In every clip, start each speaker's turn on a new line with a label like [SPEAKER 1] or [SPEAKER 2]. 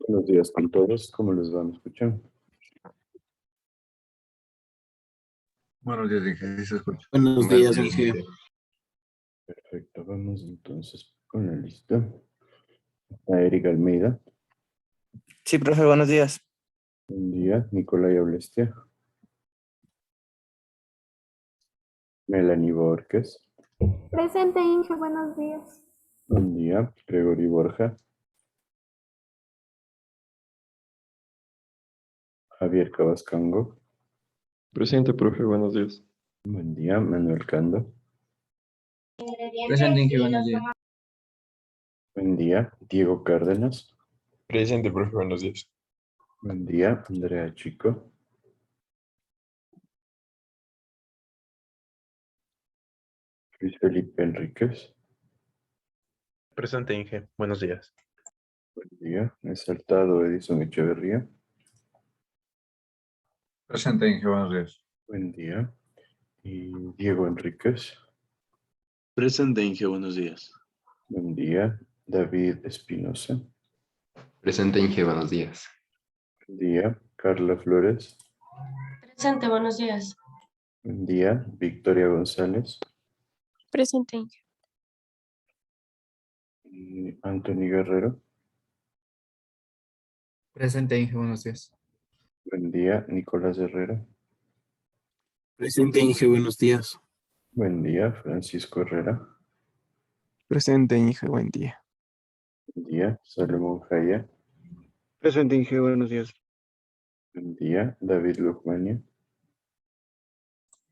[SPEAKER 1] Buenos días con todos. ¿Cómo les va? ¿Me escuchan?
[SPEAKER 2] Buenos días, Inge, ¿sí se escucha?
[SPEAKER 3] Buenos días, Inge.
[SPEAKER 1] Perfecto. Vamos entonces con la lista. A Erika Almeida.
[SPEAKER 4] Sí, profe, buenos días.
[SPEAKER 1] Buen día. Nicolai Ablestia. Melanie Borges.
[SPEAKER 5] Presente, Inge, buenos días.
[SPEAKER 1] Buen día. Gregory Borja. Javier Cabascango.
[SPEAKER 6] Presente, profe, buenos días.
[SPEAKER 1] Buen día. Manuel Cando.
[SPEAKER 3] Presente, Inge, buenos días.
[SPEAKER 1] Buen día. Diego Cárdenas.
[SPEAKER 6] Presente, profe, buenos días.
[SPEAKER 1] Buen día. Andrea Chico. Luis Felipe Enríquez.
[SPEAKER 7] Presente, Inge. Buenos días.
[SPEAKER 1] Buen día. Exaltado Edison Echeverría.
[SPEAKER 2] Presente, Inge, buenos días.
[SPEAKER 1] Buen día. Y Diego Enríquez.
[SPEAKER 8] Presente, Inge, buenos días.
[SPEAKER 1] Buen día. David Espinosa.
[SPEAKER 9] Presente, Inge, buenos días.
[SPEAKER 1] Buen día. Carla Flores.
[SPEAKER 10] Presente, buenos días.
[SPEAKER 1] Buen día. Victoria González.
[SPEAKER 10] Presente, Inge.
[SPEAKER 1] Y Anthony Guerrero.
[SPEAKER 3] Presente, Inge, buenos días.
[SPEAKER 1] Buen día. Nicolás Herrera.
[SPEAKER 3] Presente, Inge, buenos días.
[SPEAKER 1] Buen día. Francisco Herrera.
[SPEAKER 4] Presente, Inge, buen día.
[SPEAKER 1] Buen día. Salomón Jaya.
[SPEAKER 4] Presente, Inge, buenos días.
[SPEAKER 1] Buen día. David Lujmania.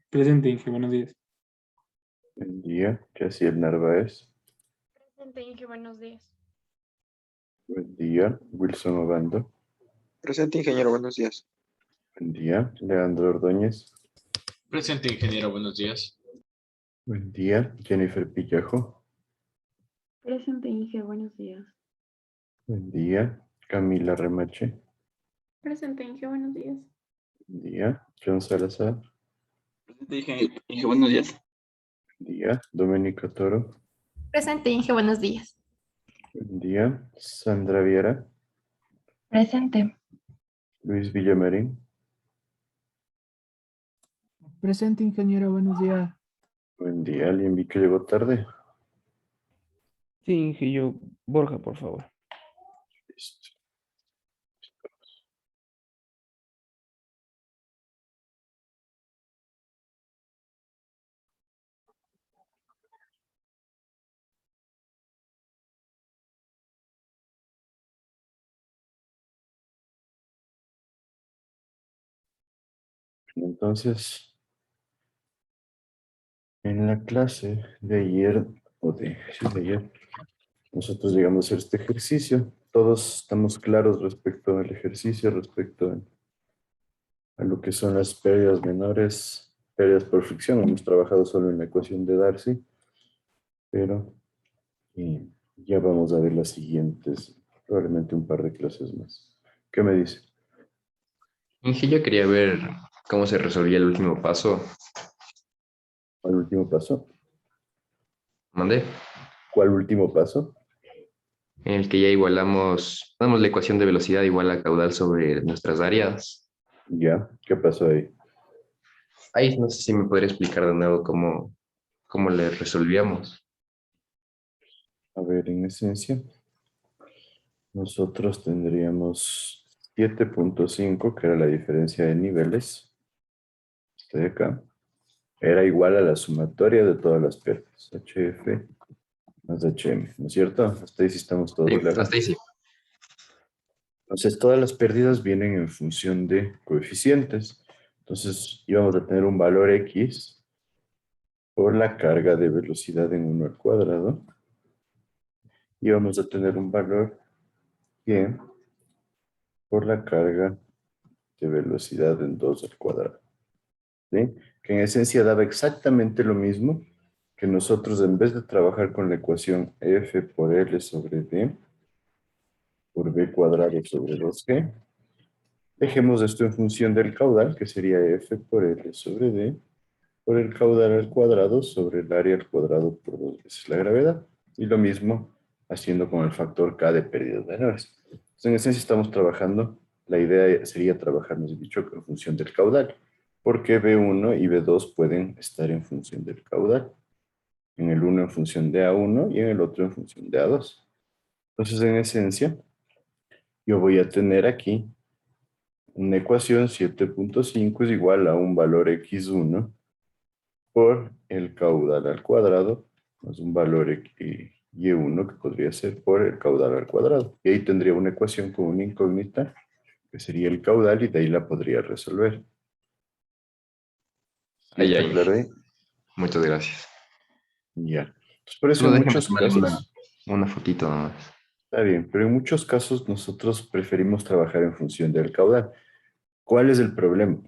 [SPEAKER 11] Presente, Inge, buenos días.
[SPEAKER 1] Buen día. Yaciel Narváez.
[SPEAKER 10] Presente, Inge, buenos días.
[SPEAKER 1] Buen día. Wilson Obando.
[SPEAKER 4] Presente, ingeniero, buenos días.
[SPEAKER 1] Buen día. Leandro Ordóñez.
[SPEAKER 8] Presente, ingeniero, buenos días.
[SPEAKER 1] Buen día. Jennifer Pillajo.
[SPEAKER 5] Presente, Inge, buenos días.
[SPEAKER 1] Buen día. Camila Remache.
[SPEAKER 5] Presente, Inge, buenos días.
[SPEAKER 1] Buen día. John Salazar.
[SPEAKER 3] Presente, Inge, buenos días.
[SPEAKER 1] Buen día. Doménica Toro.
[SPEAKER 5] Presente, Inge, buenos días.
[SPEAKER 1] Buen día. Sandra Viera.
[SPEAKER 10] Presente.
[SPEAKER 1] Luis Villamarín.
[SPEAKER 11] Presente, ingeniero, buenos días.
[SPEAKER 1] Buen día. ¿Alguien vi que llegó tarde?
[SPEAKER 4] Sí, Inge, yo, Borja, por favor.
[SPEAKER 1] Listo. Entonces, en la clase de ayer, sí, de ayer, nosotros llegamos a hacer este ejercicio. Todos estamos claros respecto al ejercicio, respecto a lo que son las pérdidas menores, pérdidas por fricción. Hemos trabajado solo en la ecuación de Darcy, pero ya vamos a ver las siguientes, probablemente un par de clases más. ¿Qué me dice?
[SPEAKER 9] Inge, yo quería ver cómo se resolvía el último paso.
[SPEAKER 1] ¿Cuál último paso?
[SPEAKER 9] ¿Mandé?
[SPEAKER 1] ¿Cuál último paso?
[SPEAKER 9] En el que ya damos la ecuación de velocidad igual a caudal sobre nuestras áreas.
[SPEAKER 1] Ya, ¿qué pasó ahí?
[SPEAKER 9] Ahí no sé si me podría explicar de nuevo cómo le resolvíamos.
[SPEAKER 1] A ver, en esencia, nosotros tendríamos 7.5, que era la diferencia de niveles. Este de acá. Era igual a la sumatoria de todas las pérdidas. HF más HM, ¿no es cierto? Hasta ahí sí estamos todos
[SPEAKER 9] Sí,
[SPEAKER 1] claros.
[SPEAKER 9] hasta ahí sí.
[SPEAKER 1] Entonces, todas las pérdidas vienen en función de coeficientes. Entonces, íbamos a tener un valor X por la carga de velocidad en 1 al cuadrado. Y vamos a tener un valor Y por la carga de velocidad en 2 al cuadrado. ¿Sí? Que en esencia daba exactamente lo mismo que nosotros, en vez de trabajar con la ecuación F por L sobre D por B cuadrado sobre 2G, dejemos esto en función del caudal, que sería F por L sobre D por el caudal al cuadrado sobre el área al cuadrado por 2 veces la gravedad. Y lo mismo haciendo con el factor K de pérdidas menores. En esencia estamos trabajando, la idea sería trabajar, nos he dicho, en función del caudal, porque B1 y B2 pueden estar en función del caudal, en el uno en función de A1 y en el otro en función de A2. Entonces, en esencia, yo voy a tener aquí una ecuación 7.5 es igual a un valor x1 por el caudal al cuadrado más un valor y1 que podría ser por el caudal al cuadrado. Y ahí tendría una ecuación con una incógnita que sería el caudal y de ahí la podría resolver. ¿Sí
[SPEAKER 9] Ahí,
[SPEAKER 1] está
[SPEAKER 9] ahí.
[SPEAKER 1] claro ahí?
[SPEAKER 9] Muchas gracias.
[SPEAKER 1] Ya. Entonces, por eso
[SPEAKER 9] Solo
[SPEAKER 1] en
[SPEAKER 9] déjame
[SPEAKER 1] muchos
[SPEAKER 9] tomarle
[SPEAKER 1] casos,
[SPEAKER 9] una fotito nomás.
[SPEAKER 1] está bien, pero en muchos casos nosotros preferimos trabajar en función del caudal. ¿Cuál es el problema?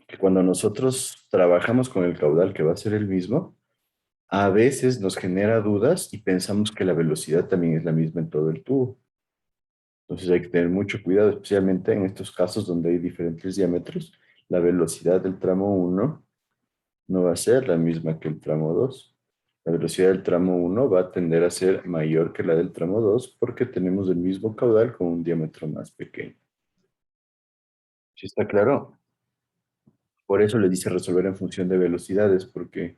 [SPEAKER 1] Que cuando nosotros trabajamos con el caudal que va a ser el mismo, a veces nos genera dudas y pensamos que la velocidad también es la misma en todo el tubo. Entonces hay que tener mucho cuidado, especialmente en estos casos donde hay diferentes diámetros. La velocidad del tramo 1 no va a ser la misma que el tramo 2. La velocidad del tramo 1 va a tender a ser mayor que la del tramo 2 porque tenemos el mismo caudal con un diámetro más pequeño. ¿Sí está claro? Por eso le dice resolver en función de velocidades, porque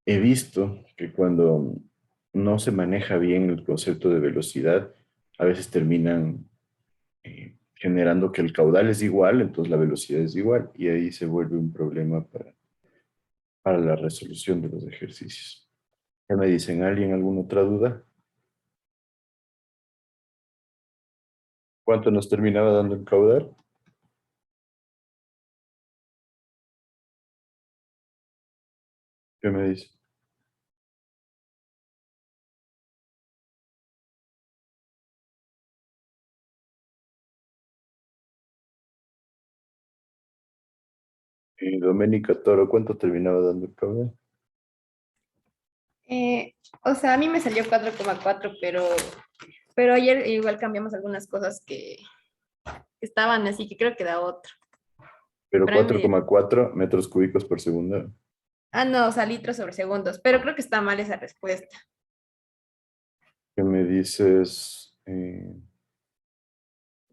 [SPEAKER 1] he visto que cuando no se maneja bien el concepto de velocidad, a veces terminan generando que el caudal es igual, entonces la velocidad es igual, y ahí se vuelve un problema para la resolución de los ejercicios. ¿Ya me dicen alguien alguna otra duda? ¿Cuánto nos terminaba dando el caudal? ¿Qué me dice? Y Doménica Toro, ¿cuánto terminaba dando el caudal?
[SPEAKER 5] O sea, a mí me salió 4,4, pero ayer igual cambiamos algunas cosas que estaban así, que creo que da otro.
[SPEAKER 1] Pero
[SPEAKER 5] Pero a mí
[SPEAKER 1] 4,4 metros cúbicos por segundo.
[SPEAKER 5] no, o sea, litros sobre segundos, pero creo que está mal esa respuesta.
[SPEAKER 1] ¿Qué me dices,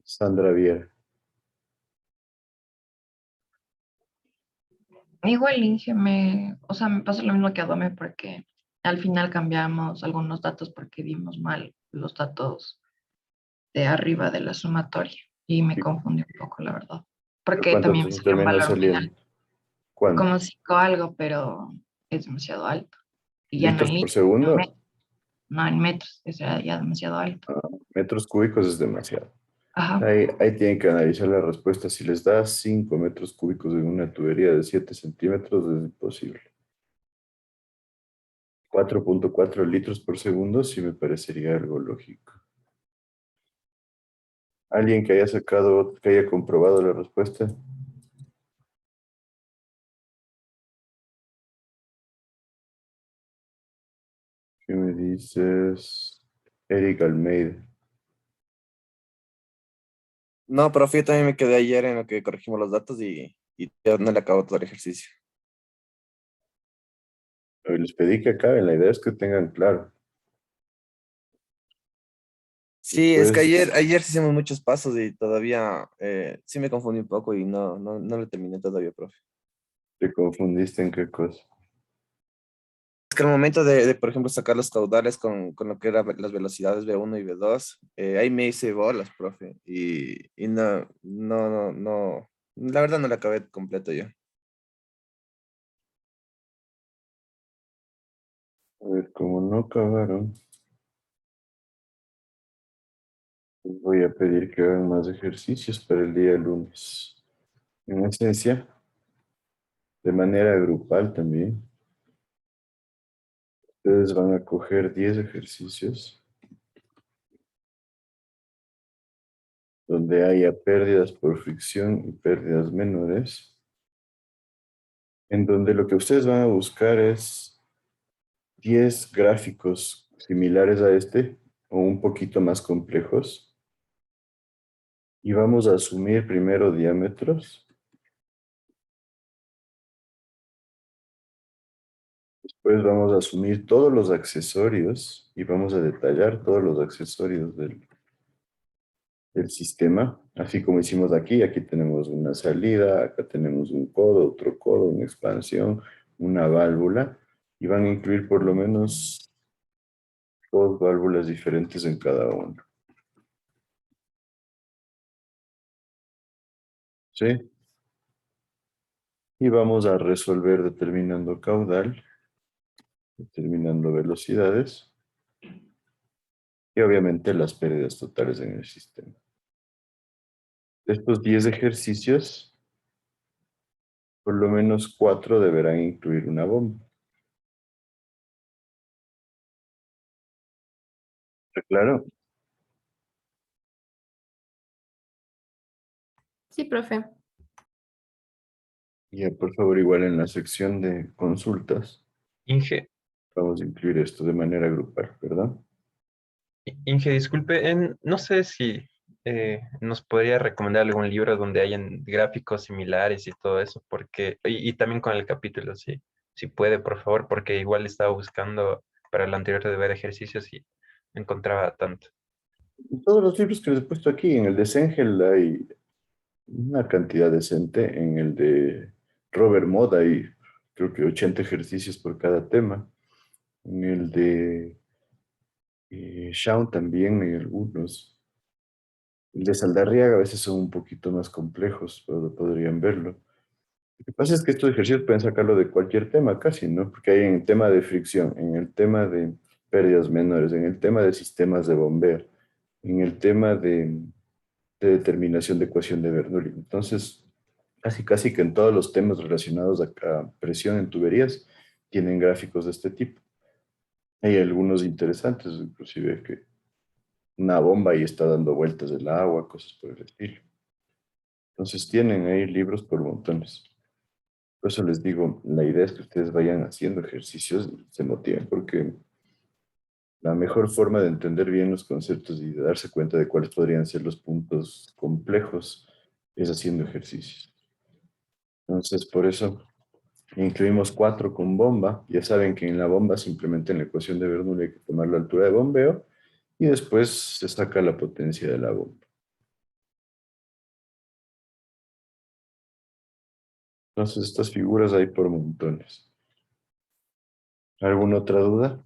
[SPEAKER 1] Sandra Viera?
[SPEAKER 10] Igual Inge o sea, me pasa lo mismo que a Dome porque al final cambiamos algunos datos porque dimos mal los datos de arriba de la sumatoria y me confundí un poco, la verdad.
[SPEAKER 1] ¿Pero
[SPEAKER 10] Porque
[SPEAKER 1] cuánto
[SPEAKER 10] también me
[SPEAKER 1] te
[SPEAKER 10] salió un
[SPEAKER 1] terminó
[SPEAKER 10] valor muy
[SPEAKER 1] saliendo?
[SPEAKER 10] alto,
[SPEAKER 1] ¿Cuánto?
[SPEAKER 10] como 5 algo, pero es demasiado alto. Y ya no
[SPEAKER 1] ¿Litros
[SPEAKER 10] en
[SPEAKER 1] por
[SPEAKER 10] litros, sino en
[SPEAKER 1] segundo?
[SPEAKER 10] metros, no en metros, eso era ya demasiado alto.
[SPEAKER 1] Ah, metros cúbicos es demasiado.
[SPEAKER 10] Ajá.
[SPEAKER 1] Ahí tienen que analizar la respuesta. Si les da 5 metros cúbicos en una tubería de 7 centímetros, es imposible. 4,4 litros por segundo sí me parecería algo lógico. ¿Alguien que haya sacado, que haya comprobado la respuesta? ¿Qué me dices? Eric Almeida.
[SPEAKER 12] No, profe, yo también me quedé ayer en lo que corregimos los datos y ya no le acabo todo el ejercicio.
[SPEAKER 1] Les pedí que acaben, la idea es que tengan claro.
[SPEAKER 12] Sí, es que
[SPEAKER 1] Después
[SPEAKER 12] ayer sí hicimos muchos pasos y todavía sí me confundí un poco y no lo terminé todavía, profe.
[SPEAKER 1] te confundiste en qué cosa.
[SPEAKER 12] Es que al momento por ejemplo, sacar los caudales con lo que eran las velocidades B1 y B2, ahí me hice bolas, profe, y la verdad no la acabé completo yo.
[SPEAKER 1] A ver, como no acabaron, les voy a pedir que hagan más ejercicios para el día lunes. En esencia, de manera grupal también, ustedes van a coger 10 ejercicios donde haya pérdidas por fricción y pérdidas menores, en donde lo que ustedes van a buscar es 10 gráficos similares a este o un poquito más complejos y vamos a asumir primero diámetros. Después vamos a asumir todos los accesorios y vamos a detallar todos los accesorios del sistema, así como hicimos aquí. Aquí tenemos una salida, acá tenemos un codo, una expansión, una válvula, y van a incluir por lo menos 2 válvulas diferentes en cada uno. ¿Sí? Y vamos a resolver determinando caudal, determinando velocidades y obviamente las pérdidas totales en el sistema. De estos 10 ejercicios, por lo menos 4 deberán incluir una bomba. ¿Está claro?
[SPEAKER 5] Sí, profe.
[SPEAKER 1] Ya, por favor, igual en la sección de consultas,
[SPEAKER 7] Inge,
[SPEAKER 1] vamos a incluir esto de manera grupal, ¿verdad?
[SPEAKER 7] Inge, disculpe, no sé si nos podría recomendar algún libro donde hayan gráficos similares y todo eso, porque, y también con el capítulo, si puede, por favor, porque igual estaba buscando para el anterior de ver ejercicios y no encontraba tanto.
[SPEAKER 1] En todos los libros que les he puesto aquí, en el de Sengel hay una cantidad decente, en el de Robert Modd hay creo que 80 ejercicios por cada tema, en el de Shaun también hay algunos. El de Saldarriaga a veces son un poquito más complejos, pero podrían verlo. Lo que pasa es que estos ejercicios pueden sacarlo de cualquier tema casi, ¿no? Porque hay en el tema de fricción, en el tema de pérdidas menores, en el tema de sistemas de bombeo, en el tema de determinación de ecuación de Bernoulli. Entonces, casi que en todos los temas relacionados a presión en tuberías tienen gráficos de este tipo. Hay algunos interesantes, inclusive que una bomba y está dando vueltas el agua, cosas por el estilo. Entonces tienen ahí libros por montones. Por eso les digo, la idea es que ustedes vayan haciendo ejercicios y se motiven, porque la mejor forma de entender bien los conceptos y de darse cuenta de cuáles podrían ser los puntos complejos es haciendo ejercicios. Entonces, por eso incluimos 4 con bomba. Ya saben que en la bomba simplemente en la ecuación de Bernoulli hay que tomar la altura de bombeo y después se saca la potencia de la bomba. Entonces, estas figuras hay por montones. ¿Alguna otra duda?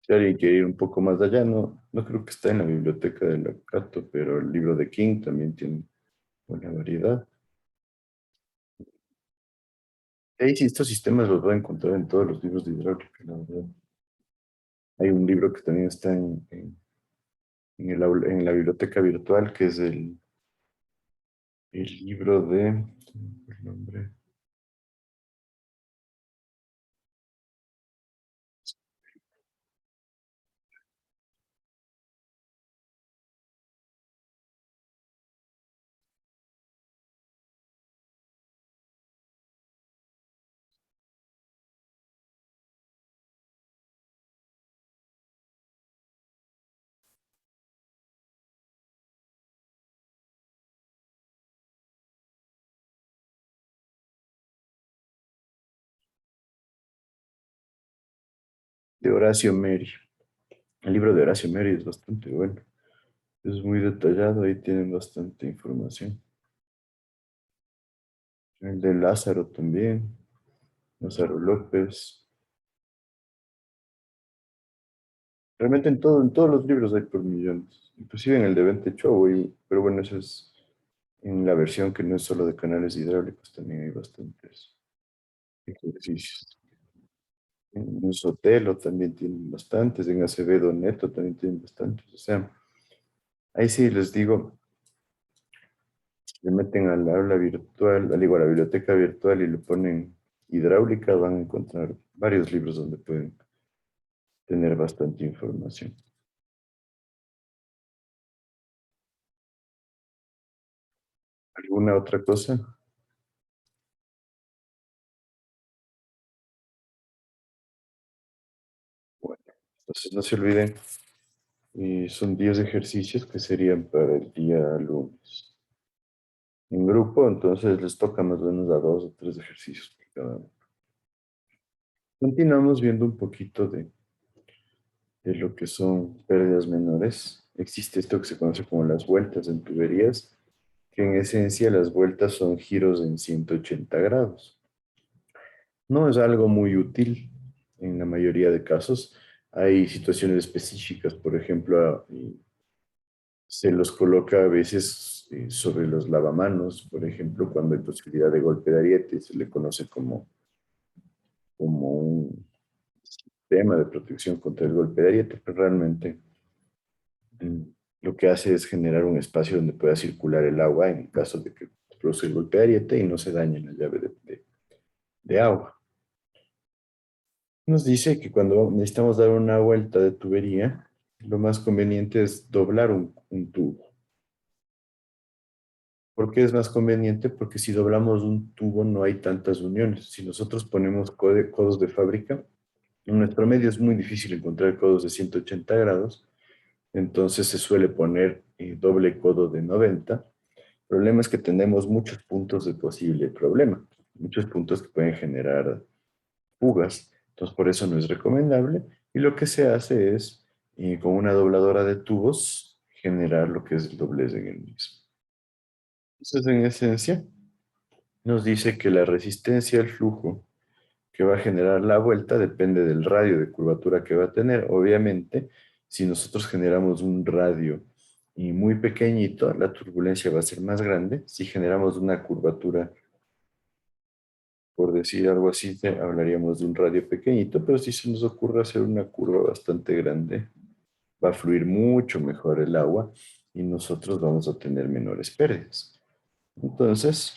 [SPEAKER 1] Si alguien quiere ir un poco más allá, no creo que está en la biblioteca de la Cato, pero el libro de King también tiene buena variedad. Ahí sí, estos sistemas los va a encontrar en todos los libros de hidráulica, la verdad. Hay un libro que también está en la biblioteca virtual, que es el libro de... se me fue el nombre. De Horacio Meri. El libro de Horacio Meri es bastante bueno. Es muy detallado, ahí tienen bastante información. El de Lázaro también, Lázaro López. Realmente en todos los libros hay por millones. Inclusive en el de Vente Show, pero bueno, eso es en la versión que no es solo de canales hidráulicos, también hay bastantes ejercicios. En Sotelo también tienen bastantes, en Acevedo Neto también tienen bastantes. O sea, ahí sí les digo, le meten al aula virtual, digo, a la biblioteca virtual y le ponen hidráulica, van a encontrar varios libros donde pueden tener bastante información. ¿Alguna otra cosa? Bueno, entonces no se olviden, son 10 ejercicios que serían para el día lunes. En grupo, entonces les toca más o menos a 2 o 3 ejercicios por cada uno. Continuamos viendo un poquito de lo que son pérdidas menores. Existe esto que se conoce como las vueltas en tuberías, que en esencia las vueltas son giros en 180 grados. No es algo muy útil en la mayoría de casos. Hay situaciones específicas, por ejemplo, se los coloca a veces sobre los lavamanos, por ejemplo, cuando hay posibilidad de golpe de ariete, se le conoce como un sistema de protección contra el golpe de ariete, pero realmente mm, lo que hace es generar un espacio donde pueda circular el agua en caso de que produzca el golpe de ariete y no se dañe la llave de agua. Nos dice que cuando necesitamos dar una vuelta de tubería, lo más conveniente es doblar un tubo. ¿Por qué es más conveniente? Porque si doblamos un tubo no hay tantas uniones. Si nosotros ponemos codos de fábrica, en nuestro medio es muy difícil encontrar codos de 180 grados, entonces se suele poner doble codo de 90. El problema es que tenemos muchos puntos de posible problema, muchos puntos que pueden generar fugas, entonces por eso no es recomendable. Y lo que se hace es, con una dobladora de tubos, generar lo que es el doblez en el mismo. Entonces, en esencia, nos dice que la resistencia al flujo que va a generar la vuelta depende del radio de curvatura que va a tener. Obviamente, si nosotros generamos un radio y muy pequeñito, la turbulencia va a ser más grande. Si generamos una curvatura, por decir algo así, hablaríamos de un radio pequeñito, pero si se nos ocurre hacer una curva bastante grande, va a fluir mucho mejor el agua y nosotros vamos a tener menores pérdidas. Entonces,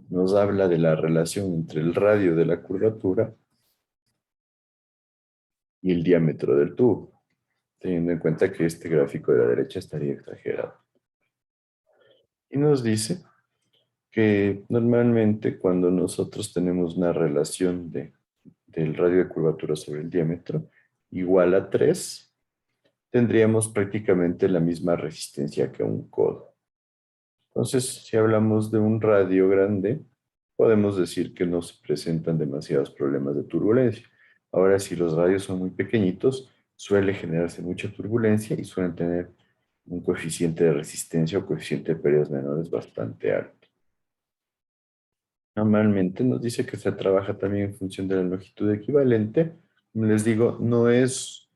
[SPEAKER 1] nos habla de la relación entre el radio de la curvatura y el diámetro del tubo, teniendo en cuenta que este gráfico de la derecha estaría exagerado. Y nos dice que normalmente cuando nosotros tenemos una relación del radio de curvatura sobre el diámetro igual a 3, tendríamos prácticamente la misma resistencia que un codo. Entonces, si hablamos de un radio grande, podemos decir que no se presentan demasiados problemas de turbulencia. Ahora, si los radios son muy pequeñitos, suele generarse mucha turbulencia y suelen tener un coeficiente de resistencia o coeficiente de pérdidas menores bastante alto. Normalmente nos dice que se trabaja también en función de la longitud equivalente. Como les digo, no es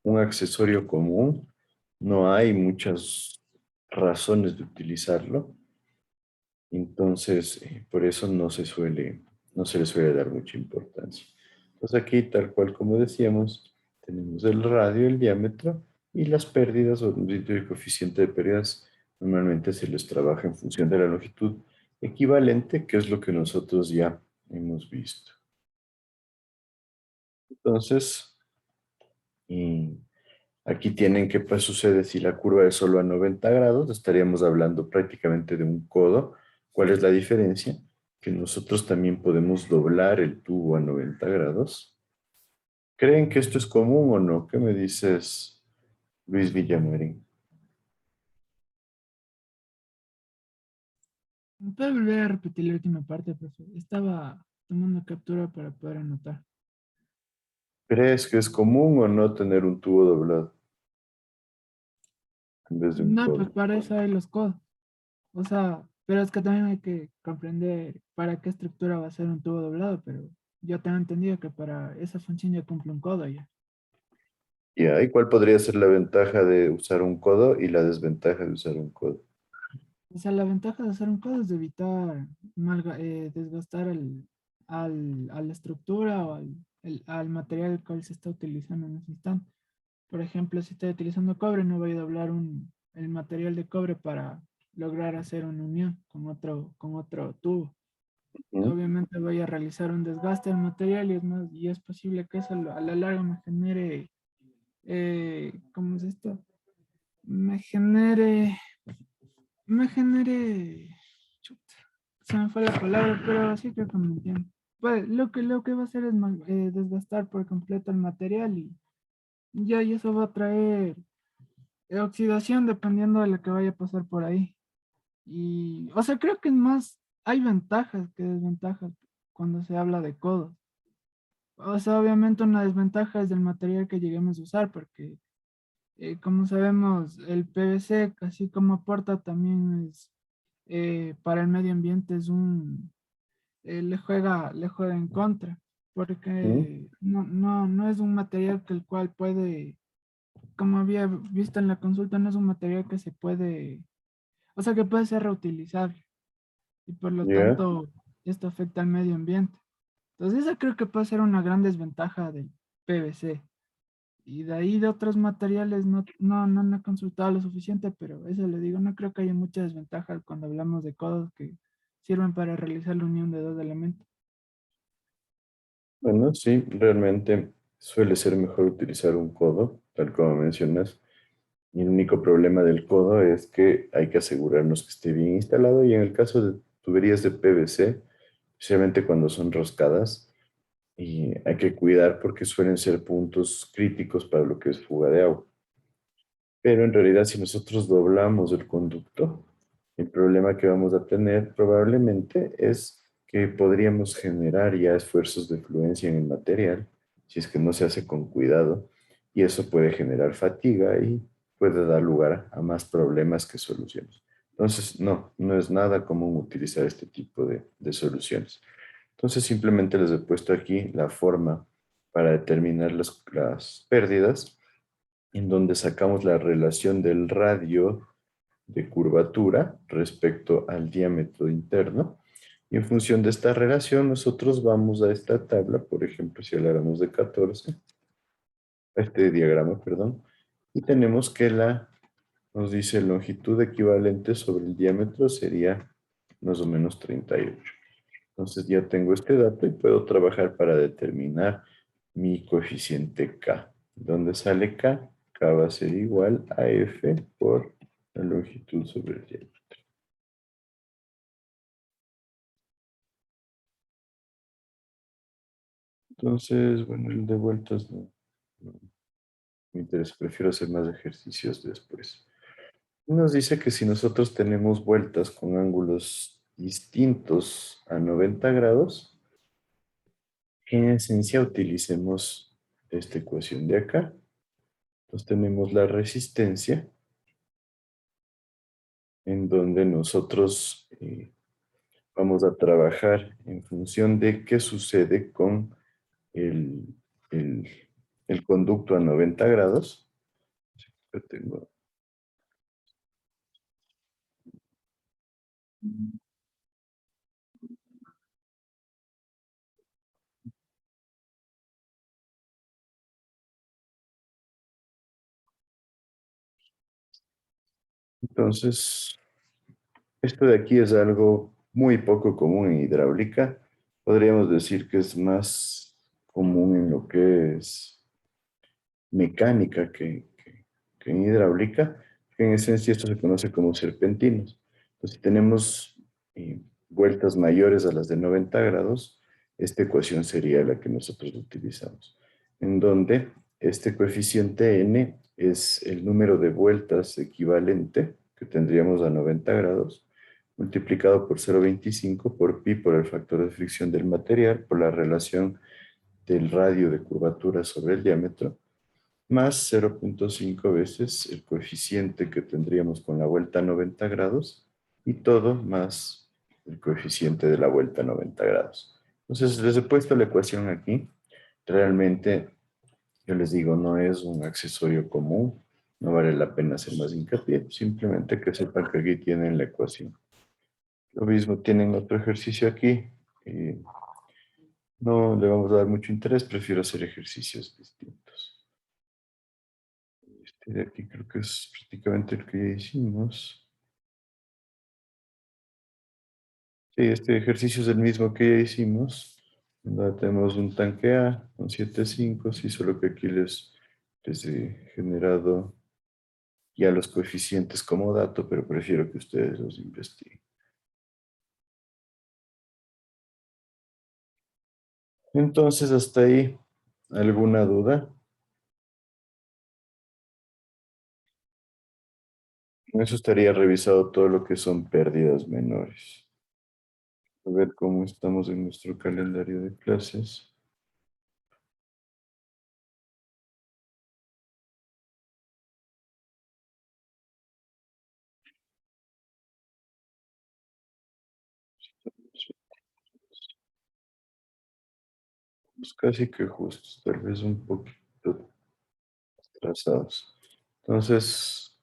[SPEAKER 1] un accesorio común, no hay muchas razones de utilizarlo. Entonces, por eso no se le suele dar mucha importancia. Entonces aquí, tal cual como decíamos, tenemos el radio, el diámetro y las pérdidas o el coeficiente de pérdidas. Normalmente se les trabaja en función de la longitud equivalente, que es lo que nosotros ya hemos visto. Entonces, aquí tienen qué sucede si la curva es solo a 90 grados, estaríamos hablando prácticamente de un codo. ¿Cuál es la diferencia? Que nosotros también podemos doblar el tubo a 90 grados. ¿Creen que esto es común o no? ¿Qué me dices, Luis Villamarín?
[SPEAKER 11] ¿Me puede volver a repetir la última parte, profe? Estaba tomando captura para poder anotar.
[SPEAKER 1] ¿Crees que es común o no tener un tubo doblado en vez de un
[SPEAKER 11] No, pues
[SPEAKER 1] codo?
[SPEAKER 11] para eso hay los codos. O sea, pero es que también hay que comprender para qué estructura va a ser un tubo doblado, pero yo tengo entendido que para esa función ya cumple un codo ya.
[SPEAKER 1] Ya, ¿y cuál podría ser la ventaja de usar un codo y la desventaja de usar un codo?
[SPEAKER 11] O sea, la ventaja de hacer un codo es de evitar desgastar a la estructura o al material el cual se está utilizando en ese instante. Por ejemplo, si estoy utilizando cobre, no voy a doblar el material de cobre para lograr hacer una unión con otro tubo. Obviamente voy a realizar un desgaste del material y es posible que eso a la larga me genere, ¿cómo es esto? Chuta, se me fue la palabra, pero sí creo que me entiendo. Pues, lo que va a hacer es desgastar por completo el material y eso va a traer oxidación dependiendo de lo que vaya a pasar por ahí. Y, o sea, creo que hay ventajas que desventajas cuando se habla de codos. O sea, obviamente una desventaja es del material que lleguemos a usar, porque como sabemos, el PVC, así como aporta, también es para el medio ambiente, le juega en contra,
[SPEAKER 1] ¿Mm?
[SPEAKER 11] porque no es un material que el cual puede, como había visto en la consulta, no es un material que se puede, o sea, que puede ser reutilizable y por lo
[SPEAKER 1] ¿Ya?
[SPEAKER 11] tanto esto afecta al medio ambiente. Entonces, esa creo que puede ser una gran desventaja del PVC. Y de ahí de otros materiales no he consultado lo suficiente, pero eso le digo, no creo que haya mucha desventaja cuando hablamos de codos que sirven para realizar la unión de dos elementos.
[SPEAKER 1] Bueno, sí, realmente suele ser mejor utilizar un codo, tal como mencionas. Y el único problema del codo es que hay que asegurarnos que esté bien instalado y en el caso de tuberías de PVC, especialmente cuando son roscadas, y hay que cuidar porque suelen ser puntos críticos para lo que es fuga de agua. Pero en realidad si nosotros doblamos el conducto, el problema que vamos a tener probablemente es que podríamos generar ya esfuerzos de fluencia en el material si es que no se hace con cuidado y eso puede generar fatiga y puede dar lugar a más problemas que soluciones. Entonces, no es nada común utilizar este tipo de soluciones. Entonces, simplemente les he puesto aquí la forma para determinar las pérdidas en donde sacamos la relación del radio de curvatura respecto al diámetro interno. Y en función de esta relación, nosotros vamos a esta tabla, por ejemplo, si habláramos de 14, a este diagrama, perdón, y tenemos que nos dice longitud equivalente sobre el diámetro sería más o menos 38. Entonces ya tengo este dato y puedo trabajar para determinar mi coeficiente K. ¿Dónde sale K? K va a ser igual a F por la longitud sobre el diámetro. Entonces, bueno, el de vueltas no me interesa, prefiero hacer más ejercicios después. Nos dice que si nosotros tenemos vueltas con ángulos distintos a 90 grados, en esencia utilicemos esta ecuación de acá. Entonces tenemos la resistencia, en donde nosotros vamos a trabajar en función de qué sucede con el, el- el conducto a 90 grados. Yo tengo- Entonces, esto de aquí es algo muy poco común en hidráulica. Podríamos decir que es más común en lo que es mecánica que en hidráulica, que en esencia esto se conoce como serpentinos. Entonces, si tenemos vueltas mayores a las de 90 grados, esta ecuación sería la que nosotros utilizamos, en donde este coeficiente n es el número de vueltas equivalente que tendríamos a 90 grados, multiplicado por 0,25 por pi por el factor de fricción del material, por la relación del radio de curvatura sobre el diámetro, más 0,5 veces el coeficiente que tendríamos con la vuelta a 90 grados y todo más el coeficiente de la vuelta a 90 grados. Entonces, les he puesto la ecuación aquí. Realmente, yo les digo, no es un accesorio común, no vale la pena hacer más hincapié, simplemente que sepan que aquí tienen la ecuación. Lo mismo tienen otro ejercicio aquí. No le vamos a dar mucho interés, prefiero hacer ejercicios distintos. Este de aquí creo que es prácticamente el que ya hicimos. Sí, este ejercicio es el mismo que ya hicimos. Donde tenemos un tanque A con 7,5, sí, solo que aquí les he generado ya los coeficientes como dato, pero prefiero que ustedes los investiguen. Entonces, hasta ahí, ¿alguna duda? Con eso estaría revisado todo lo que son pérdidas menores. A ver cómo estamos en nuestro calendario de clases. pues casi que justos, tal vez un poquito atrasados. Entonces,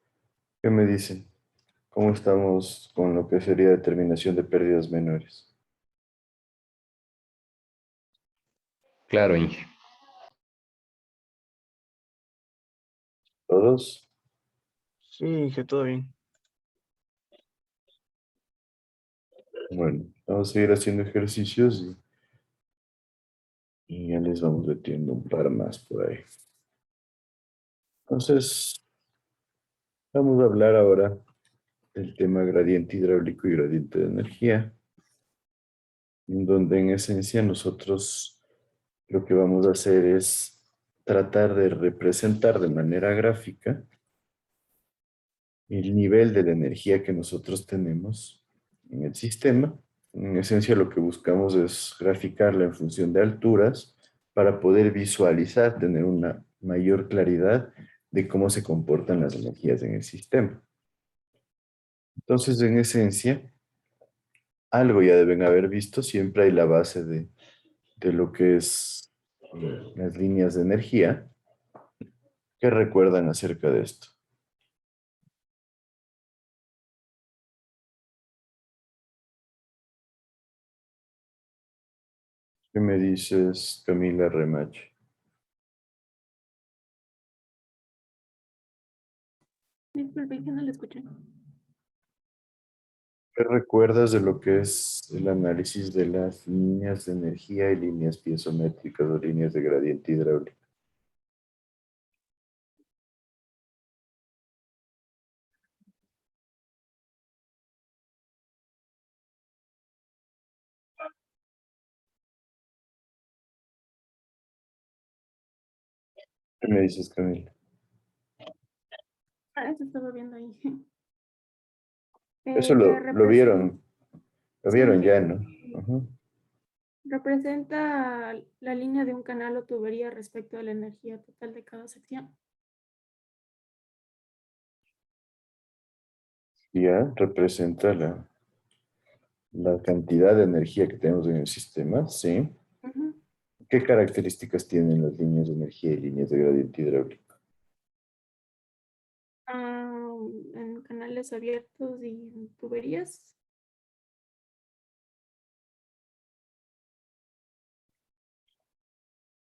[SPEAKER 1] ¿qué me dicen? ¿Cómo estamos con lo que sería determinación de pérdidas menores?
[SPEAKER 9] Claro, Inge.
[SPEAKER 1] ¿Todos?
[SPEAKER 3] Sí, Inge, todo bien.
[SPEAKER 1] Bueno, vamos a seguir haciendo ejercicios y ya les vamos metiendo un par más por ahí. Entonces, vamos a hablar ahora del tema gradiente hidráulico y gradiente de energía, en donde en esencia nosotros lo que vamos a hacer es tratar de representar de manera gráfica el nivel de la energía que nosotros tenemos en el sistema. En esencia lo que buscamos es graficarla en función de alturas para poder visualizar, tener una mayor claridad de cómo se comportan las energías en el sistema. Entonces, en esencia, algo ya deben haber visto, siempre hay la base de lo que es las líneas de energía. ¿Qué recuerdan acerca de esto? ¿Qué me dices, Camila Remache?
[SPEAKER 5] Disculpe, que no le escuché.
[SPEAKER 1] ¿Qué recuerdas de lo que es el análisis de las líneas de energía y líneas piezométricas o líneas de gradiente hidráulico? ¿Qué me dices, Camila?
[SPEAKER 5] Ah, eso estaba viendo ahí.
[SPEAKER 1] Eso
[SPEAKER 5] Que
[SPEAKER 1] lo
[SPEAKER 5] sí,
[SPEAKER 1] vieron
[SPEAKER 5] que
[SPEAKER 1] ya, ¿no? Ajá.
[SPEAKER 5] representa la línea de un canal o tubería respecto a la energía total de cada sección.
[SPEAKER 1] Ya representa la cantidad de energía que tenemos en el sistema, ¿sí?
[SPEAKER 5] Ujú.
[SPEAKER 1] ¿Qué características tienen las líneas de energía y líneas de gradiente hidráulico?
[SPEAKER 5] En canales abiertos y en tuberías.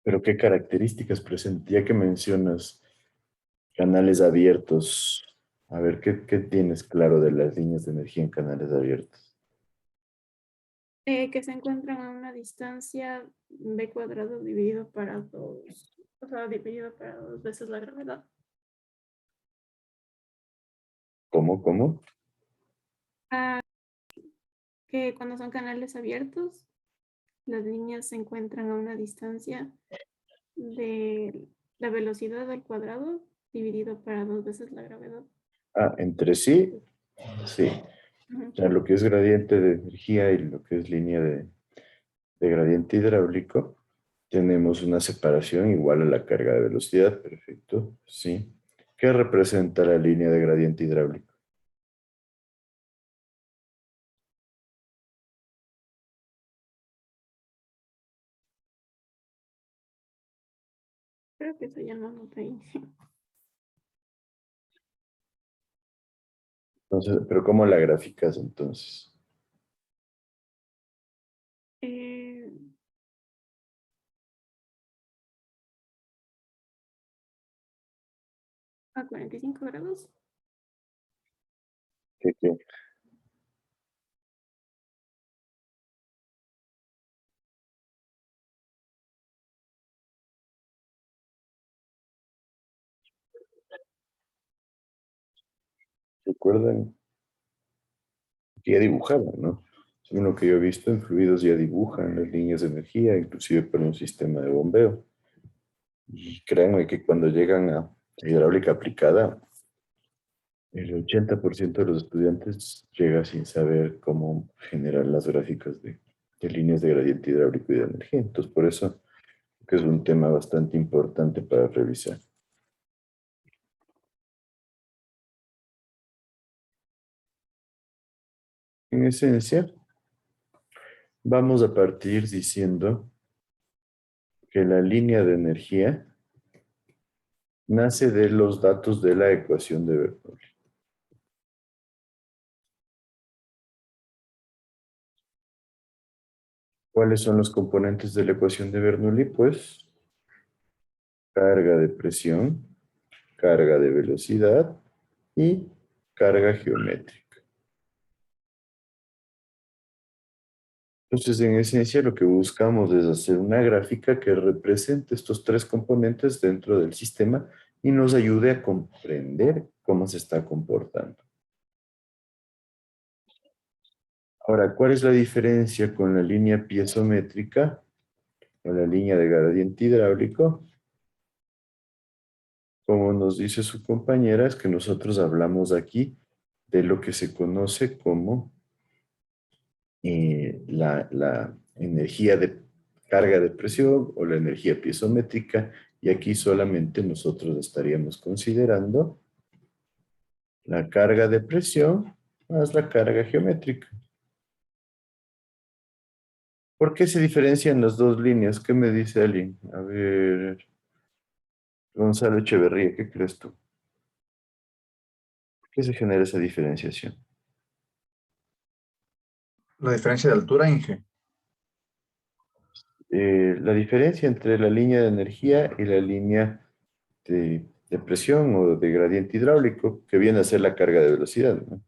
[SPEAKER 1] Pero ¿qué características presenta? Ya que mencionas canales abiertos, a ver, ¿qué tienes claro de las líneas de energía en canales abiertos?
[SPEAKER 5] Que se encuentran a una distancia b cuadrado dividido para dos, o sea, dividido para dos veces la gravedad.
[SPEAKER 1] ¿Cómo?
[SPEAKER 5] Ah, que cuando son canales abiertos, las líneas se encuentran a una distancia de la velocidad al cuadrado dividido para dos veces la gravedad.
[SPEAKER 1] Ah, entre sí, sí.
[SPEAKER 5] Ujú.
[SPEAKER 1] O sea, lo que es gradiente de energía y lo que es línea de gradiente hidráulico, tenemos una separación igual a la carga de velocidad, perfecto, sí. ¿Qué representa la línea de gradiente hidráulico?
[SPEAKER 5] Creo que eso ya no lo ahí.
[SPEAKER 1] Entonces, pero ¿cómo la gráficas entonces?
[SPEAKER 5] Eh, a 45 grados.
[SPEAKER 1] ¿Qué? ¿Recuerdan? Que ya dibujaban, ¿no? Según lo que yo he visto, en fluidos ya dibujan las líneas de energía, inclusive para un sistema de bombeo. Y créanme que cuando llegan a hidráulica aplicada, el 80% de los estudiantes llega sin saber cómo generar las gráficas de líneas de gradiente hidráulico y de energía. Entonces, por eso que es un tema bastante importante para revisar. En esencia, vamos a partir diciendo que la línea de energía nace de los datos de la ecuación de Bernoulli. ¿Cuáles son los componentes de la ecuación de Bernoulli? Pues carga de presión, carga de velocidad y carga geométrica. Entonces, en esencia, lo que buscamos es hacer una gráfica que represente estos tres componentes dentro del sistema y nos ayude a comprender cómo se está comportando. Ahora, ¿cuál es la diferencia con la línea piezométrica o la línea de gradiente hidráulico? Como nos dice su compañera, es que nosotros hablamos aquí de lo que se conoce como la energía de carga de presión o la energía piezométrica, y aquí solamente nosotros estaríamos considerando la carga de presión más la carga geométrica. ¿Por qué se diferencian las dos líneas? ¿Qué me dice alguien? A ver, Gonzalo Echeverría, ¿qué crees tú? ¿Por qué se genera esa diferenciación?
[SPEAKER 2] La diferencia de altura, Inge.
[SPEAKER 1] La diferencia entre la línea de energía y la línea de presión o de gradiente hidráulico, que viene a ser la carga de velocidad, ¿no?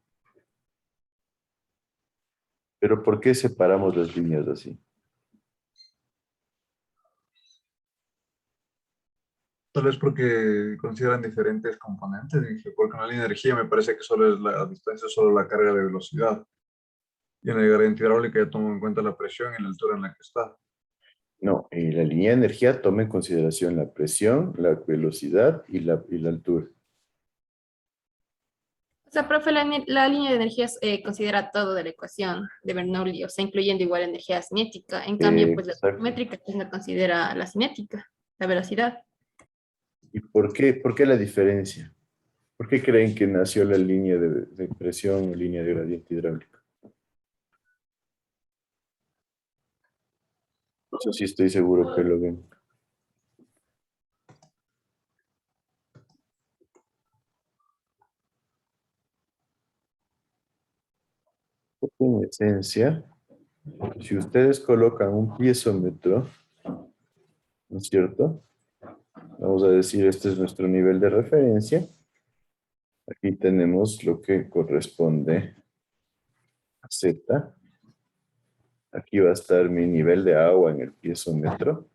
[SPEAKER 1] Pero ¿por qué separamos las líneas así?
[SPEAKER 2] Tal vez porque consideran diferentes componentes, Inge. Porque en la línea de energía me parece que solo es la distancia, solo la carga de velocidad. Y en la gradiente hidráulica ya tomo en cuenta la presión y la altura en la que está.
[SPEAKER 1] No, la línea de energía toma en consideración la presión, la velocidad y la altura.
[SPEAKER 13] O sea, profe, la línea de energías considera todo de la ecuación de Bernoulli, o sea, incluyendo igual energía cinética. En cambio, pues la
[SPEAKER 1] Exacto.
[SPEAKER 13] métrica pues, no considera la cinética, la velocidad.
[SPEAKER 1] ¿Y por qué la diferencia? ¿Por qué creen que nació la línea de presión o línea de gradiente hidráulico? Eso sí estoy seguro que lo ven. En esencia, si ustedes colocan un piezómetro, ¿no es cierto? Vamos a decir, este es nuestro nivel de referencia. Aquí tenemos lo que corresponde a Z. Aquí va a estar mi nivel de agua en el piezómetro.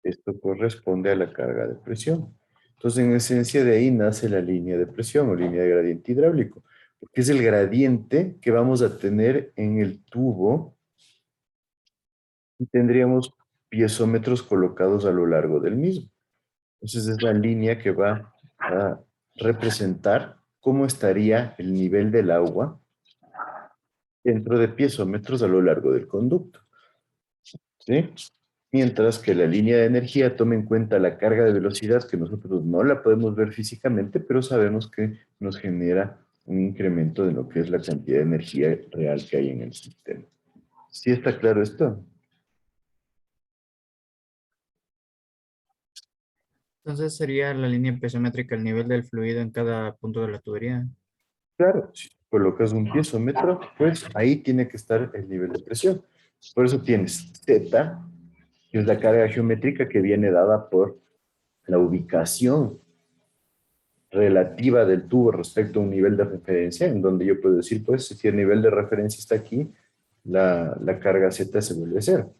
[SPEAKER 1] Esto corresponde a la carga de presión. Entonces, en esencia, de ahí nace la línea de presión o línea de gradiente hidráulico, porque es el gradiente que vamos a tener en el tubo y tendríamos piezómetros colocados a lo largo del mismo. Entonces, es la línea que va a representar cómo estaría el nivel del agua dentro de piezómetros a lo largo del conducto. ¿Sí? Mientras que la línea de energía toma en cuenta la carga de velocidad, que nosotros no la podemos ver físicamente, pero sabemos que nos genera un incremento de lo que es la cantidad de energía real que hay en el sistema. ¿Sí está claro esto?
[SPEAKER 3] Entonces sería la línea piezométrica el nivel del fluido en cada punto de la tubería.
[SPEAKER 1] Claro, si colocas un piezómetro, pues ahí tiene que estar el nivel de presión. Por eso tienes Z, que es la carga geométrica que viene dada por la ubicación relativa del tubo respecto a un nivel de referencia, en donde yo puedo decir, pues, si el nivel de referencia está aquí, la carga Z se vuelve cero.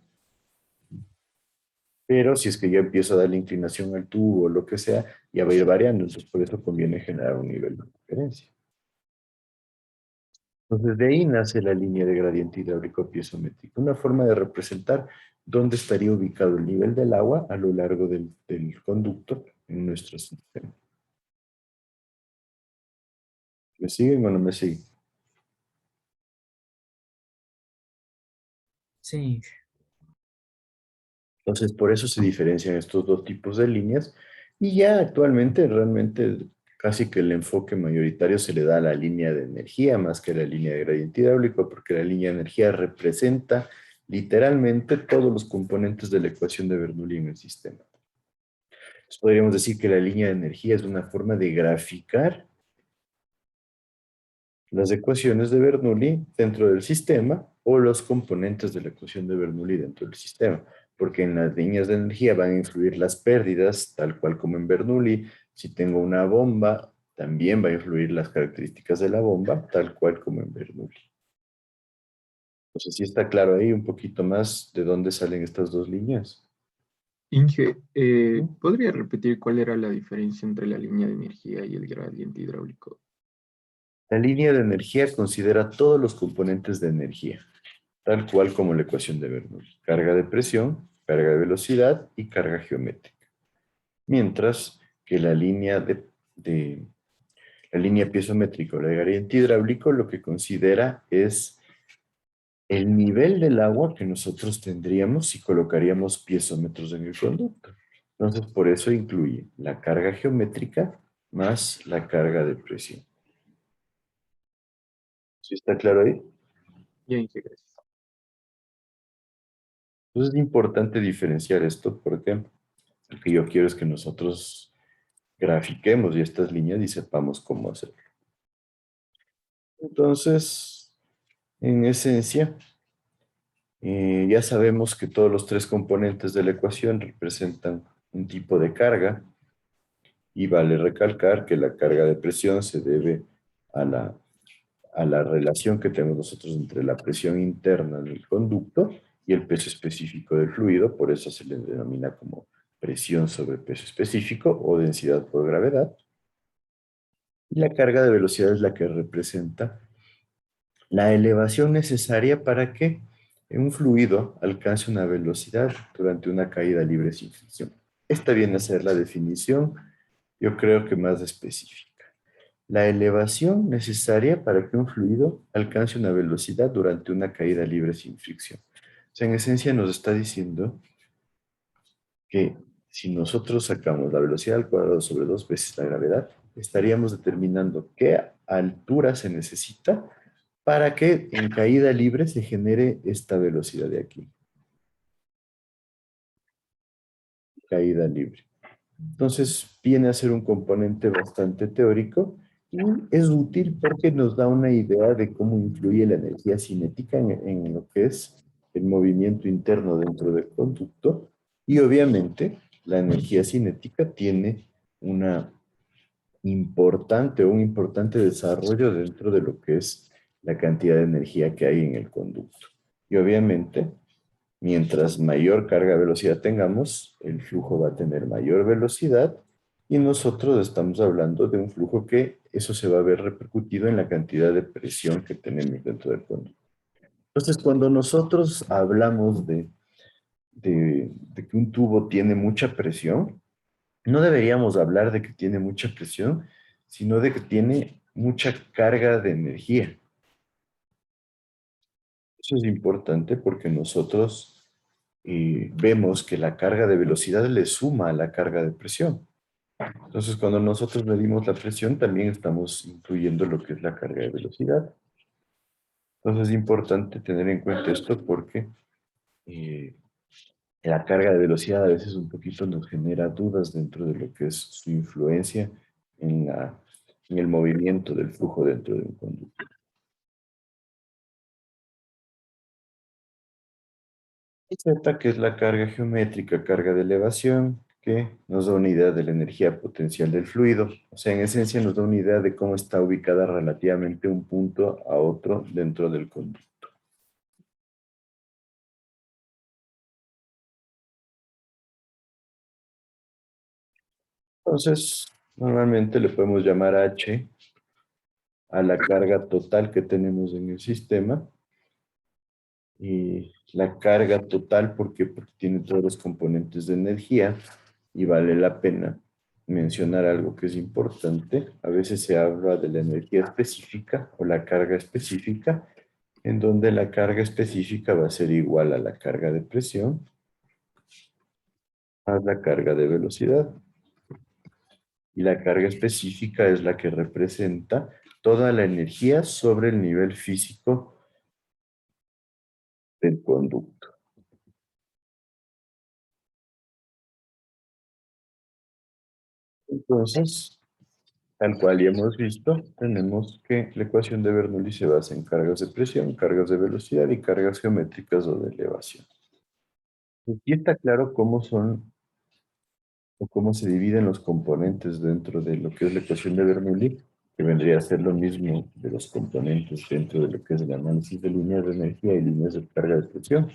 [SPEAKER 1] Pero si es que yo empiezo a darle inclinación al tubo o lo que sea, ya va a ir variando, entonces por eso conviene generar un nivel de referencia. Entonces de ahí nace la línea de gradiente hidráulico piezométrico, una forma de representar dónde estaría ubicado el nivel del agua a lo largo del conducto en nuestro sistema. ¿Me siguen o no me siguen?
[SPEAKER 3] Sí.
[SPEAKER 1] Entonces, por eso se diferencian estos dos tipos de líneas y ya actualmente realmente casi que el enfoque mayoritario se le da a la línea de energía más que a la línea de gradiente hidráulico, porque la línea de energía representa literalmente todos los componentes de la ecuación de Bernoulli en el sistema. Entonces, podríamos decir que la línea de energía es una forma de graficar las ecuaciones de Bernoulli dentro del sistema o los componentes de la ecuación de Bernoulli dentro del sistema, porque en las líneas de energía van a influir las pérdidas, tal cual como en Bernoulli. Si tengo una bomba, también va a influir las características de la bomba, tal cual como en Bernoulli. Entonces, sí está claro ahí un poquito más de dónde salen estas dos líneas.
[SPEAKER 6] Inge, ¿podría repetir cuál era la diferencia entre la línea de energía y el gradiente hidráulico?
[SPEAKER 1] La línea de energía considera todos los componentes de energía, tal cual como la ecuación de Bernoulli. Carga de presión, carga de velocidad y carga geométrica. Mientras que la línea la línea piezométrica o la de gradiente hidráulico lo que considera es el nivel del agua que nosotros tendríamos si colocaríamos piezómetros en el conducto. Entonces, por eso incluye la carga geométrica más la carga de presión. ¿Sí está claro ahí?
[SPEAKER 6] Ya, Inge, gracias.
[SPEAKER 1] Entonces es importante diferenciar esto porque lo que yo quiero es que nosotros grafiquemos y estas líneas y sepamos cómo hacerlo. Entonces, en esencia, ya sabemos que todos los tres componentes de la ecuación representan un tipo de carga y vale recalcar que la carga de presión se debe a la relación que tenemos nosotros entre la presión interna del conducto y el peso específico del fluido, por eso se le denomina como presión sobre peso específico o densidad por gravedad. Y la carga de velocidad es la que representa la elevación necesaria para que un fluido alcance una velocidad durante una caída libre sin fricción. Esta viene a ser la definición, yo creo que más específica. La elevación necesaria para que un fluido alcance una velocidad durante una caída libre sin fricción. O sea, en esencia nos está diciendo que si nosotros sacamos la velocidad al cuadrado sobre 2 veces la gravedad, estaríamos determinando qué altura se necesita para que en caída libre se genere esta velocidad de aquí. Caída libre. Entonces, viene a ser un componente bastante teórico y es útil porque nos da una idea de cómo influye la energía cinética en lo que es el movimiento interno dentro del conducto. Y obviamente, la energía cinética tiene un importante desarrollo dentro de lo que es la cantidad de energía que hay en el conducto. Y obviamente, mientras mayor carga-velocidad tengamos, el flujo va a tener mayor velocidad y nosotros estamos hablando de un flujo que eso se va a ver repercutido en la cantidad de presión que tenemos dentro del conducto. Entonces, cuando nosotros hablamos de que un tubo tiene mucha presión, no deberíamos hablar de que tiene mucha presión, sino de que tiene mucha carga de energía. Eso es importante porque nosotros vemos que la carga de velocidad le suma a la carga de presión. Entonces, cuando nosotros medimos la presión, también estamos incluyendo lo que es la carga de velocidad. Entonces, es importante tener en cuenta esto porque la carga de velocidad a veces un poquito nos genera dudas dentro de lo que es su influencia en el movimiento del flujo dentro de un conducto. Z, que es la carga geométrica, carga de elevación, que nos da una idea de la energía potencial del fluido. O sea, en esencia nos da una idea de cómo está ubicada relativamente un punto a otro dentro del conducto. Entonces, normalmente le podemos llamar H a la carga total que tenemos en el sistema. Y la carga total, porque tiene todos los componentes de energía y vale la pena mencionar algo que es importante. A veces se habla de la energía específica o la carga específica, en donde la carga específica va a ser igual a la carga de presión más la carga de velocidad. Y la carga específica es la que representa toda la energía sobre el nivel físico del conducto. Entonces, tal cual ya hemos visto, tenemos que la ecuación de Bernoulli se basa en cargas de presión, cargas de velocidad y cargas geométricas o de elevación. Aquí está claro cómo son o cómo se dividen los componentes dentro de lo que es la ecuación de Bernoulli, que vendría a ser lo mismo de los componentes dentro de lo que es el análisis de líneas de energía y líneas de carga de presión,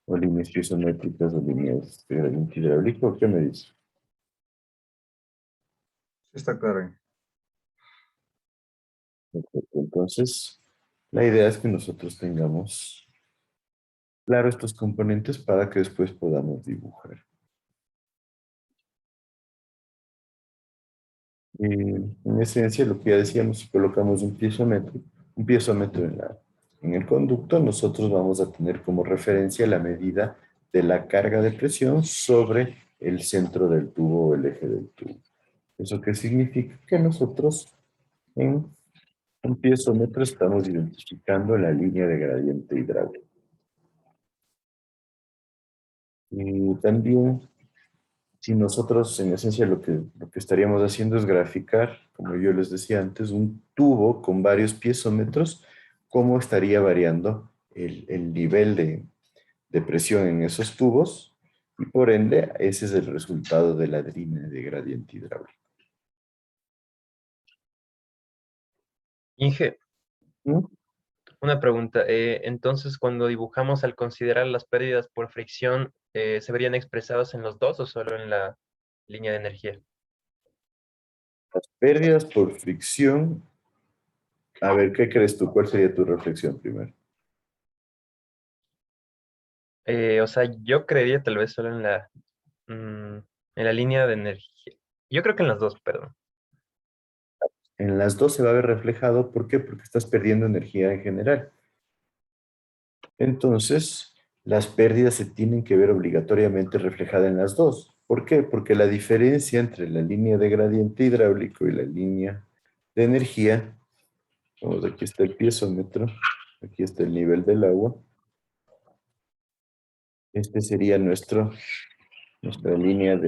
[SPEAKER 1] o líneas isométricas o líneas de gradiente hidráulico. ¿Qué me dice?
[SPEAKER 2] Está claro.
[SPEAKER 1] Perfecto. Entonces, la idea es que nosotros tengamos claro estos componentes para que después podamos dibujar. En esencia, lo que ya decíamos, si colocamos un piezómetro en el conducto, nosotros vamos a tener como referencia la medida de la carga de presión sobre el centro del tubo o el eje del tubo. ¿Eso qué significa? Que nosotros en un piezómetro estamos identificando la línea de gradiente hidráulico. Y también, si nosotros en esencia lo que estaríamos haciendo es graficar, como yo les decía antes, un tubo con varios piezómetros, cómo estaría variando el nivel de presión en esos tubos, y por ende, ese es el resultado de la línea de gradiente hidráulico.
[SPEAKER 7] Inge,
[SPEAKER 1] ¿Mm?
[SPEAKER 7] una pregunta. Entonces, cuando dibujamos al considerar las pérdidas por fricción, ¿se verían expresadas en los dos o solo en la línea de energía?
[SPEAKER 1] Las pérdidas por fricción. A ver, ¿qué crees tú? ¿Cuál sería tu reflexión primero?
[SPEAKER 7] O sea, yo creería tal vez solo en la línea de energía. Yo creo que en las dos, perdón.
[SPEAKER 1] En las dos se va a ver reflejado. ¿Por qué? Porque estás perdiendo energía en general. Entonces, las pérdidas se tienen que ver obligatoriamente reflejadas en las dos. ¿Por qué? Porque la diferencia entre la línea de gradiente hidráulico y la línea de energía, vamos, aquí está el piezómetro, aquí está el nivel del agua. Este sería nuestra línea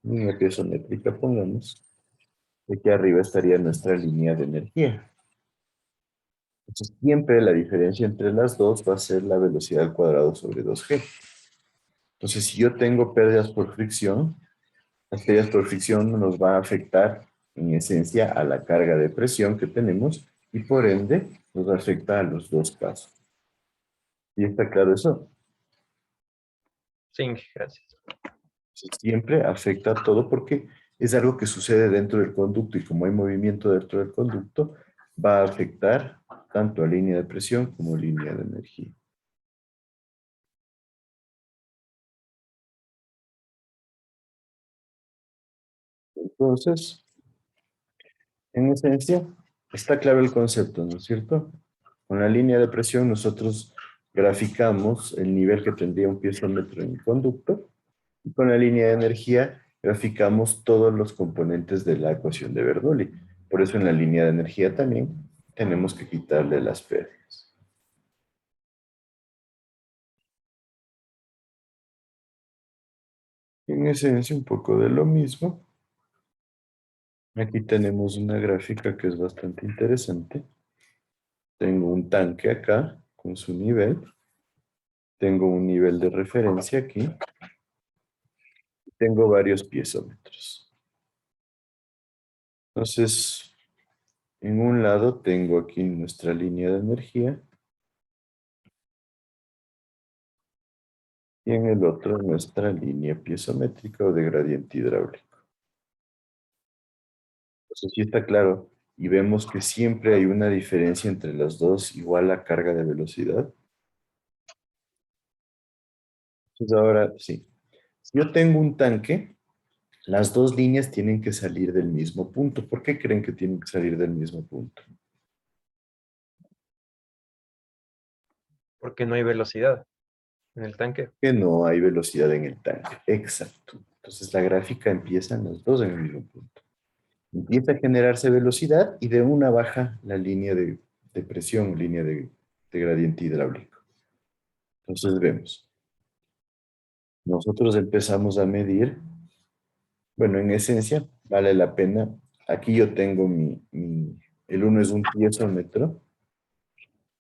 [SPEAKER 1] línea piezométrica, pongamos. Aquí arriba estaría nuestra línea de energía. Entonces, siempre la diferencia entre las dos va a ser la velocidad al cuadrado sobre 2G. Entonces, si yo tengo pérdidas por fricción, las pérdidas por fricción nos va a afectar en esencia a la carga de presión que tenemos y por ende nos afecta a los dos casos. ¿Y está claro eso?
[SPEAKER 7] Sí, gracias.
[SPEAKER 1] Entonces, siempre afecta a todo porque es algo que sucede dentro del conducto y como hay movimiento dentro del conducto, va a afectar tanto a línea de presión como línea de energía. Entonces, en esencia, está claro el concepto, ¿no es cierto? Con la línea de presión nosotros graficamos el nivel que tendría un piezómetro en el conducto y con la línea de energía graficamos todos los componentes de la ecuación de Bernoulli. Por eso en la línea de energía también tenemos que quitarle las pérdidas. En esencia, un poco de lo mismo. Aquí tenemos una gráfica que es bastante interesante. Tengo un tanque acá con su nivel. Tengo un nivel de referencia aquí. Tengo varios piezómetros. Entonces, en un lado tengo aquí nuestra línea de energía. Y en el otro nuestra línea piezométrica o de gradiente hidráulico. Entonces, sí está claro. Y vemos que siempre hay una diferencia entre las dos igual a carga de velocidad. Entonces ahora sí. Si yo tengo un tanque, las dos líneas tienen que salir del mismo punto. ¿Por qué creen que tienen que salir del mismo punto?
[SPEAKER 7] Porque no hay velocidad en el tanque.
[SPEAKER 1] Que no hay velocidad en el tanque. Exacto. Entonces la gráfica empiezan las dos en el mismo punto. Empieza a generarse velocidad y de una baja la línea de presión, línea de gradiente hidráulico. Entonces vemos. Nosotros empezamos a medir. Bueno, en esencia, vale la pena. Aquí yo tengo el uno es un piezómetro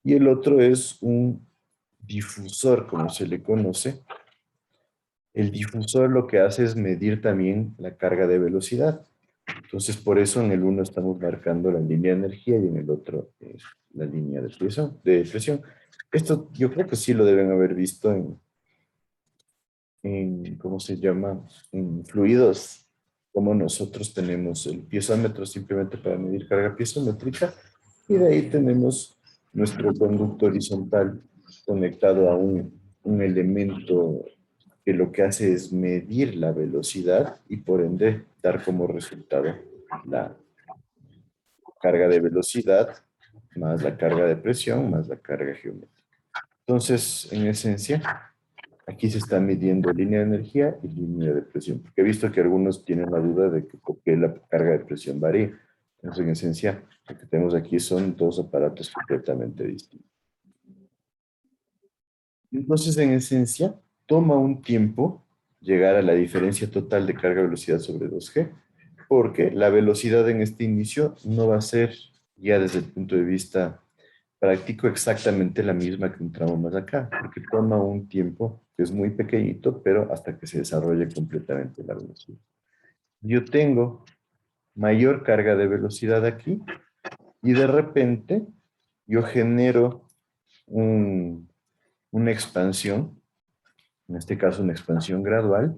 [SPEAKER 1] y el otro es un difusor, como se le conoce. El difusor lo que hace es medir también la carga de velocidad. Entonces, por eso en el uno estamos marcando la línea de energía y en el otro la línea de presión. Esto yo creo que sí lo deben haber visto ¿cómo se llama? En fluidos, como nosotros tenemos el piezómetro simplemente para medir carga piezométrica y de ahí tenemos nuestro conducto horizontal conectado a un elemento que lo que hace es medir la velocidad y por ende dar como resultado la carga de velocidad más la carga de presión más la carga geométrica. Entonces, en esencia, aquí se está midiendo línea de energía y línea de presión, porque he visto que algunos tienen la duda de que por qué la carga de presión varía. Entonces, en esencia, lo que tenemos aquí son dos aparatos completamente distintos. Entonces, en esencia, toma un tiempo llegar a la diferencia total de carga-velocidad sobre 2G, porque la velocidad en este inicio no va a ser, ya desde el punto de vista práctico, exactamente la misma que un tramo más acá, porque toma un tiempo que es muy pequeñito, pero hasta que se desarrolle completamente la velocidad. Yo tengo mayor carga de velocidad aquí y de repente yo genero una expansión, en este caso una expansión gradual.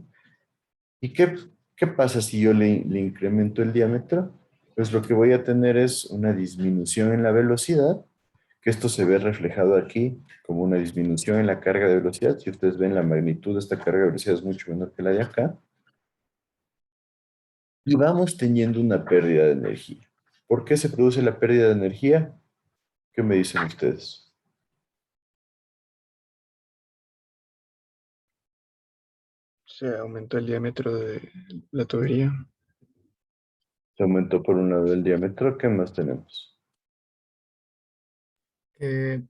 [SPEAKER 1] ¿Y qué pasa si yo le incremento el diámetro? Pues lo que voy a tener es una disminución en la velocidad, que esto se ve reflejado aquí como una disminución en la carga de velocidad. Si ustedes ven, la magnitud de esta carga de velocidad es mucho menor que la de acá. Y vamos teniendo una pérdida de energía. ¿Por qué se produce la pérdida de energía? ¿Qué me dicen ustedes?
[SPEAKER 6] Se aumentó el diámetro de la tubería.
[SPEAKER 1] Se aumentó por un lado el diámetro. ¿Qué más tenemos?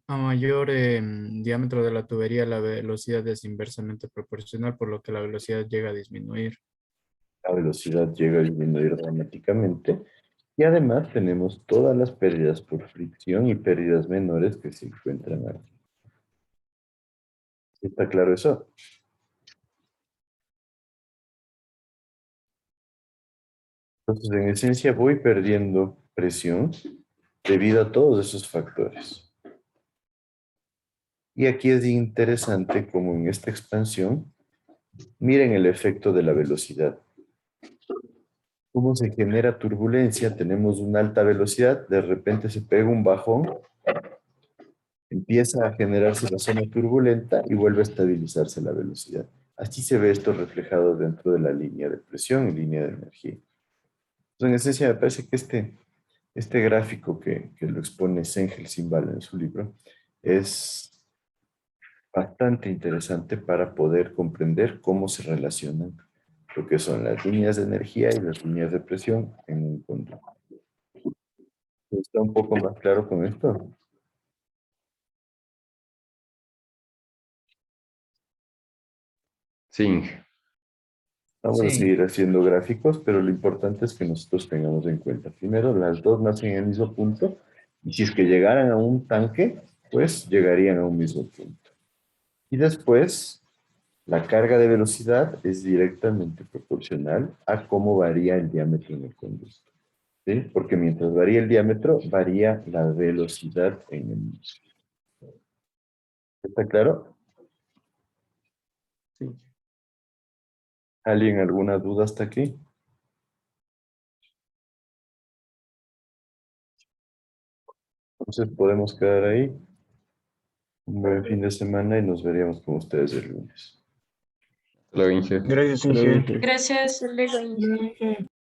[SPEAKER 3] A mayor diámetro de la tubería, la velocidad es inversamente proporcional, por lo que la velocidad llega a disminuir.
[SPEAKER 1] La velocidad llega a disminuir dramáticamente. Y además tenemos todas las pérdidas por fricción y pérdidas menores que se encuentran aquí. ¿Está claro eso? Entonces, en esencia, voy perdiendo presión debido a todos esos factores. Y aquí es interesante como en esta expansión, miren el efecto de la velocidad. Cómo se genera turbulencia, tenemos una alta velocidad, de repente se pega un bajón, empieza a generarse la zona turbulenta y vuelve a estabilizarse la velocidad. Así se ve esto reflejado dentro de la línea de presión y línea de energía. Entonces, en esencia, me parece que este gráfico que lo expone Sengel Simbal en su libro es bastante interesante para poder comprender cómo se relacionan lo que son las líneas de energía y las líneas de presión en un conducto. ¿Está un poco más claro con esto?
[SPEAKER 9] Sí.
[SPEAKER 1] Vamos a
[SPEAKER 3] Sí.
[SPEAKER 1] seguir haciendo gráficos, pero lo importante es que nosotros tengamos en cuenta. Primero, las dos nacen en el mismo punto, y si es que llegaran a un tanque, pues llegarían a un mismo punto. Y después, la carga de velocidad es directamente proporcional a cómo varía el diámetro en el conducto. ¿Sí? Porque mientras varía el diámetro, varía la velocidad en el mismo. ¿Está claro?
[SPEAKER 6] Sí.
[SPEAKER 1] ¿Alguien alguna duda hasta aquí? Entonces podemos quedar ahí. Un buen fin de semana y nos veríamos con ustedes el lunes.
[SPEAKER 9] Hasta luego, Inge.
[SPEAKER 6] Gracias,
[SPEAKER 11] Hasta luego,
[SPEAKER 6] Inge.
[SPEAKER 11] Inge.
[SPEAKER 13] Gracias, luego.
[SPEAKER 11] Hasta luego, Inge.